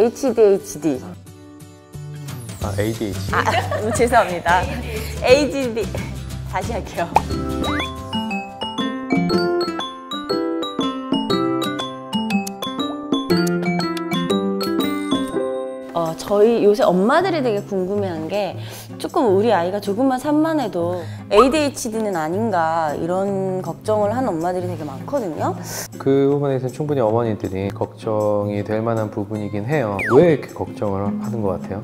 HDHD. 아, ADHD. 죄송합니다. ADD. 다시 할게요. 저희 요새 엄마들이 되게 궁금해한 게 조금 우리 아이가 조금만 산만해도 ADHD는 아닌가 이런 걱정을 하는 엄마들이 되게 많거든요. 그 부분에서 충분히 어머니들이 걱정이 될 만한 부분이긴 해요. 왜 이렇게 걱정을 하는 것 같아요?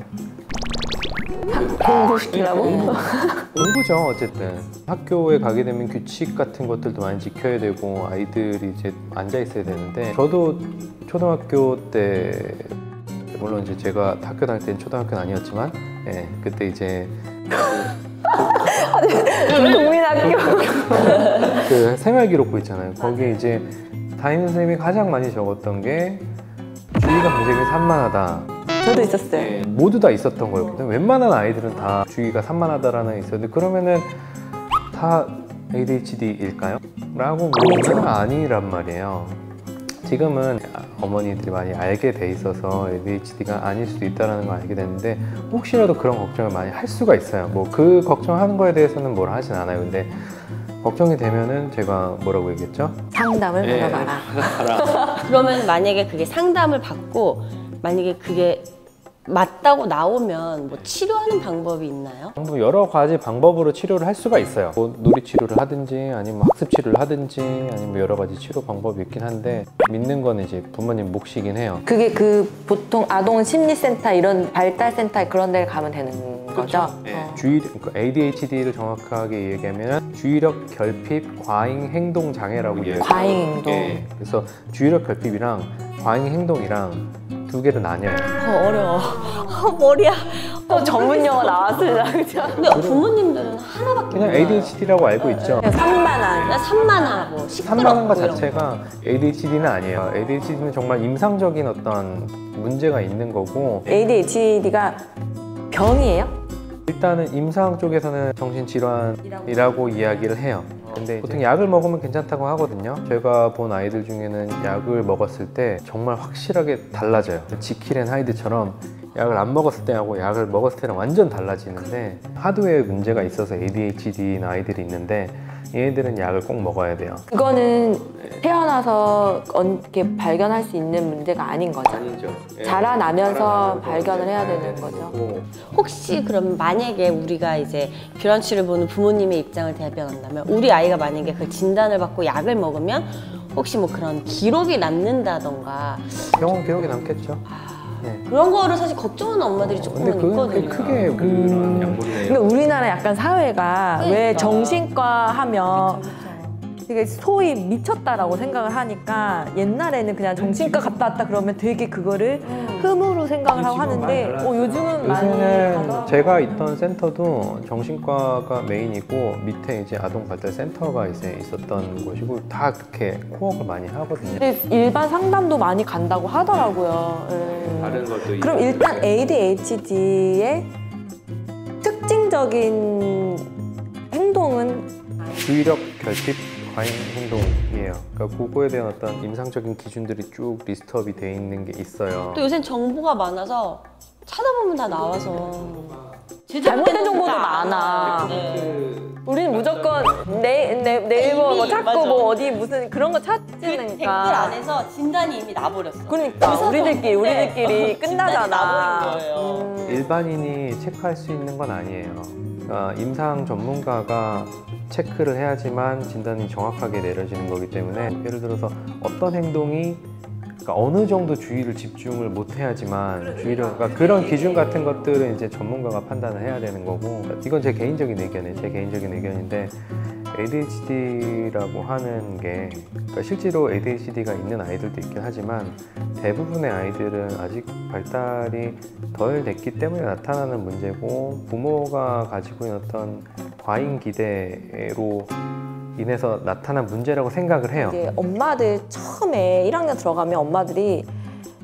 공부시키라고? 공부죠. 어쨌든 학교에 가게 되면 규칙 같은 것들도 많이 지켜야 되고 아이들이 이제 앉아 있어야 되는데, 저도 초등학교 때, 물론 이제 제가 학교 다닐 때는 초등학교는 아니었지만, 예, 그때 이제 국민학교 그 생활기록부 있잖아요. 거기에 이제 담임 선생님이 가장 많이 적었던 게 주의가 굉장히 산만하다. 저도 있었어요. 네, 모두 다 있었던 거였거든요. 웬만한 아이들은 다 주의가 산만하다라는 게 있었는데, 그러면은 다 ADHD일까요? 라고 물으면 아니란 말이에요. 지금은 어머니들이 많이 알게 돼 있어서 ADHD가 아닐 수도 있다는 걸 알게 됐는데, 혹시라도 그런 걱정을 많이 할 수가 있어요. 뭐 그 걱정하는 거에 대해서는 뭐라 하진 않아요. 근데 걱정이 되면은 제가 뭐라고 얘기했죠? 상담을 물어봐라. 그러면 만약에 그게 상담을 받고 만약에 그게 맞다고 나오면 뭐 치료하는 방법이 있나요? 뭐 여러 가지 방법으로 치료를 할 수가 있어요. 뭐 놀이치료를 하든지 아니면 학습치료를 하든지 아니면 여러 가지 치료 방법이 있긴 한데, 믿는 거는 이제 부모님 몫이긴 해요. 그게 그 보통 아동 심리센터 이런 발달센터 그런 데를 가면 되는 거죠? 네. 그러니까 ADHD를 정확하게 얘기하면 주의력 결핍 과잉 행동 장애라고 얘기해요. 과잉 행동. 네. 그래서 주의력 결핍이랑 과잉 행동이랑 두 개로 나뉘어요. 어려워. 머리야. 또 전문 용어 나왔으려 그죠? 근데 부모님들은 하나밖에 그냥 몰라요. ADHD라고 알고 있죠. 그냥 산만한. 그냥 산만하고 시끄럽고 산만한 것 이런 자체가 ADHD는 아니에요. ADHD는 정말 임상적인 어떤 문제가 있는 거고, ADHD가 병이에요? 일단은 임상 쪽에서는 정신질환이라고 이야기를 해요. 근데 보통 약을 먹으면 괜찮다고 하거든요. 제가 본 아이들 중에는 약을 먹었을 때 정말 확실하게 달라져요. 지킬 앤 하이드처럼 약을 안 먹었을 때하고 약을 먹었을 때는 완전 달라지는데, 하드웨어 문제가 있어서 ADHD인 아이들이 있는데 얘네들은 약을 꼭 먹어야 돼요. 그거는 태어나서 이렇게 발견할 수 있는 문제가 아닌 거죠? 아니죠. 자라나면서 발견을 해야 되는 거죠. 혹시 그럼 만약에 우리가 이제 교란치를 보는 부모님의 입장을 대변한다면, 우리 아이가 만약에 그 진단을 받고 약을 먹으면 혹시 뭐 그런 기록이 남는다던가 병원 기록이 남겠죠. 네. 그런 거를 사실 걱정하는 엄마들이 조금은 근데 있거든요. 크게 그런 약물이네요. 근데 우리나라 약간 사회가 왜 그러니까. 정신과 하면 되게 소위 미쳤다라고 생각을 하니까, 옛날에는 그냥 정신과 갔다 왔다 그러면 되게 그거를 흠으로 생각을 하고 하는데 요즘은 많이 요새는 가더라고요. 제가 있던 센터도 정신과가 메인이고 밑에 이제 아동발달센터가 이제 있었던 곳이고, 다 그렇게 코업을 많이 하거든요. 근데 일반 상담도 많이 간다고 하더라고요. 다른 것도 그럼 일단 ADHD의 특징적인 행동은 주의력 결핍 과잉 행동이에요. 그러니까 그거에 대한 어떤 임상적인 기준들이 쭉 리스트업이 돼 있는 게 있어요. 또 요새는 정보가 많아서 찾아보면 다 나와서 잘못된 정보도 많아. 네. 우리는 무조건 네이버 뭐 이미, 찾고 맞아. 뭐 어디 무슨 그런 거 댓글 찾으니까. 안에서 진단이 이미 나버렸어. 그러니까 의사도 우리들끼리 없는데 진단이 끝나잖아. 나버린 거예요. 일반인이 체크할 수 있는 건 아니에요. 그러니까 임상 전문가가 체크를 해야지만 진단이 정확하게 내려지는 거기 때문에, 예를 들어서 어떤 행동이, 그러니까 어느 정도 주의를 집중을 못 해야지만 그러니까 그런 기준 같은 것들은 이제 전문가가 판단을 해야 되는 거고, 이건 제 개인적인 의견인데 ADHD라고 하는 게, 그러니까 실제로 ADHD가 있는 아이들도 있긴 하지만 대부분의 아이들은 아직 발달이 덜 됐기 때문에 나타나는 문제고, 부모가 가지고 있는 어떤 과잉 기대로 인해서 나타난 문제라고 생각을 해요. 이게 엄마들 처음에 1학년 들어가면 엄마들이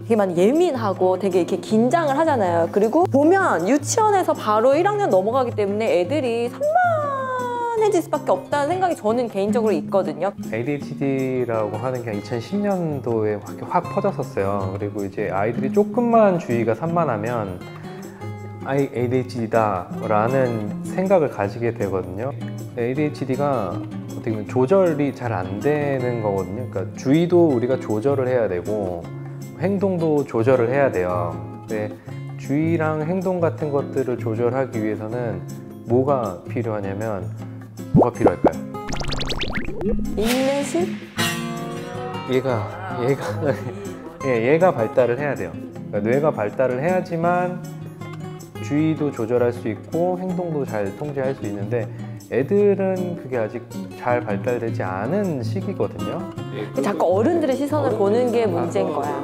되게 많이 예민하고 되게 이렇게 긴장을 하잖아요. 그리고 보면 유치원에서 바로 1학년 넘어가기 때문에 애들이 산만해질 수밖에 없다는 생각이 저는 개인적으로 있거든요. ADHD라고 하는 게 2010년도에 확 퍼졌었어요. 그리고 이제 아이들이 조금만 주의가 산만하면 ADHD다라는 생각을 가지게 되거든요. ADHD가 어떻게 보면 조절이 잘 안 되는 거거든요. 그러니까 주의도 우리가 조절을 해야 되고 행동도 조절을 해야 돼요. 근데 주의랑 행동 같은 것들을 조절하기 위해서는 뭐가 필요하냐면 뭐가 필요할까요? 인내심? 얘가 발달을 해야 돼요. 그러니까 뇌가 발달을 해야지만 주의도 조절할 수 있고 행동도 잘 통제할 수 있는데 애들은 그게 아직 잘 발달되지 않은 시기거든요. 자꾸 어른들의 시선을 보는 게 문제인 거야.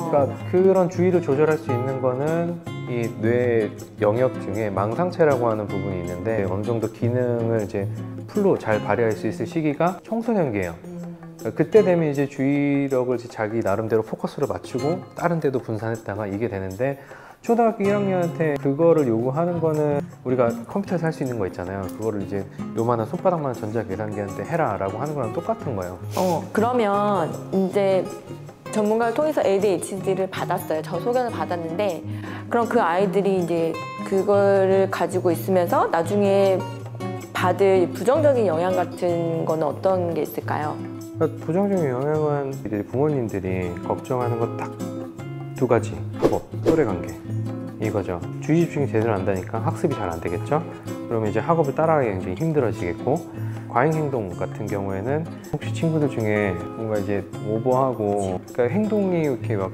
그러니까 그런 주의를 조절할 수 있는 거는 이 뇌 영역 중에 망상체라고 하는 부분이 있는데 어느 정도 기능을 이제 풀로 잘 발휘할 수 있을 시기가 청소년기예요. 그때 되면 이제 주의력을 이제 자기 나름대로 포커스를 맞추고 다른 데도 분산했다가 이게 되는데 초등학교 1학년한테 그거를 요구하는 거는 우리가 컴퓨터에서 할 수 있는 거 있잖아요. 그거를 이제 요만한 손바닥만한 전자계산기한테 해라 라고 하는 거랑 똑같은 거예요. 그러면 이제 전문가를 통해서 ADHD를 받았어요. 저 소견을 받았는데 그럼 그 아이들이 이제 그거를 가지고 있으면서 나중에 받을 부정적인 영향 같은 거는 어떤 게 있을까요? 그러니까 부정적인 영향은 이제 부모님들이 걱정하는 거 딱 두 가지. 학업, 또래 관계 이거죠. 주의 집중이 제대로 안 된다니까 학습이 잘 안 되겠죠. 그러면 이제 학업을 따라가기 굉장히 힘들어지겠고 과잉 행동 같은 경우에는 혹시 친구들 중에 뭔가 이제 오버하고 그러니까 행동이 이렇게 막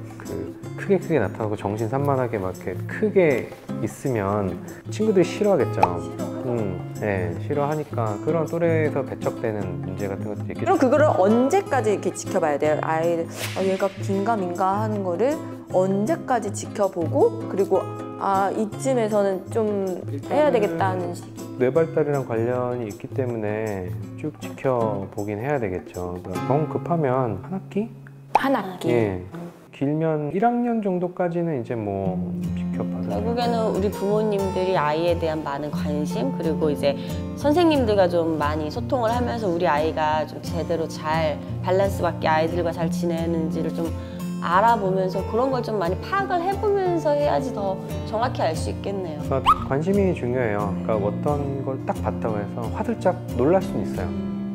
크게 나타나고 정신 산만하게 막 이렇게 크게 있으면 친구들이 싫어하겠죠. 네, 싫어하니까 그런 또래에서 배척되는 문제 같은 것도 있겠죠. 그럼 그거를 언제까지 이렇게 지켜봐야 돼요? 아이들 얘가 긴가민가 하는 거를 언제까지 지켜보고 그리고 이쯤에서는 좀 해야 되겠다는 시기. 뇌발달이랑 관련이 있기 때문에 쭉 지켜보긴 해야 되겠죠. 그러니까 너무 급하면 한 학기? 한 학기? 예. 길면 1학년 정도까지는 이제 뭐 지켜봐서 결국에는 우리 부모님들이 아이에 대한 많은 관심 그리고 이제 선생님들과 좀 많이 소통을 하면서 우리 아이가 좀 제대로 잘 밸런스 맞게 아이들과 잘 지내는지를 좀 알아보면서 그런 걸 좀 많이 파악을 해보면서 해야지 더 정확히 알 수 있겠네요. 그러니까 관심이 중요해요. 그러니까 어떤 걸 딱 봤다고 해서 화들짝 놀랄 수는 있어요.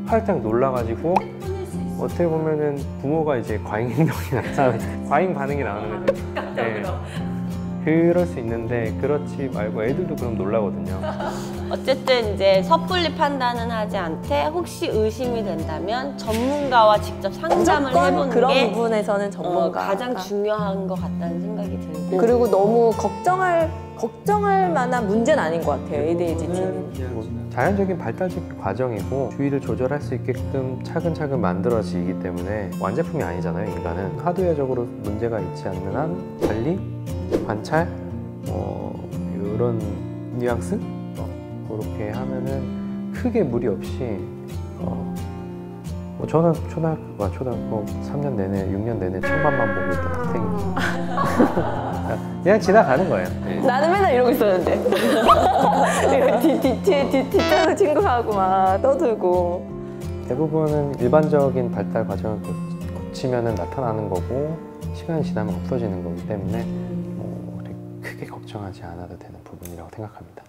화들짝 놀라가지고 어떻게 보면은 부모가 이제 과잉 행동이 나타나는 과잉 반응이 나오는 거죠. 네. 그럴 수 있는데 그렇지 말고 애들도 그럼 놀라거든요. 어쨌든 이제 섣불리 판단은 하지 않되 혹시 의심이 된다면 전문가와 직접 상담을 무조건 해보는 그런 게 부분에서는 전문가가 가장 중요한 것 같다는 생각이 들고 그리고 너무 걱정할 만한 문제는 아닌 것 같아요. ADHD는. 뭐 자연적인 발달적 과정이고 주의를 조절할 수 있게끔 차근차근 만들어지기 때문에 완제품이 아니잖아요. 인간은 하드웨어적으로 문제가 있지 않는 한 관리, 관찰, 이런 뉘앙스 그렇게 하면은 크게 무리 없이 저는 초등학교 3년 내내 6년 내내 책만만 보고 있던 학생이고 그냥 지나가는 거예요. 네. 나는 맨날 이러고 있었는데 뒷자에서 친구하고 막 떠들고 대부분은 일반적인 발달 과정을 거치면은 나타나는 거고 시간이 지나면 없어지는 거기 때문에 뭐 크게 걱정하지 않아도 되는 부분이라고 생각합니다.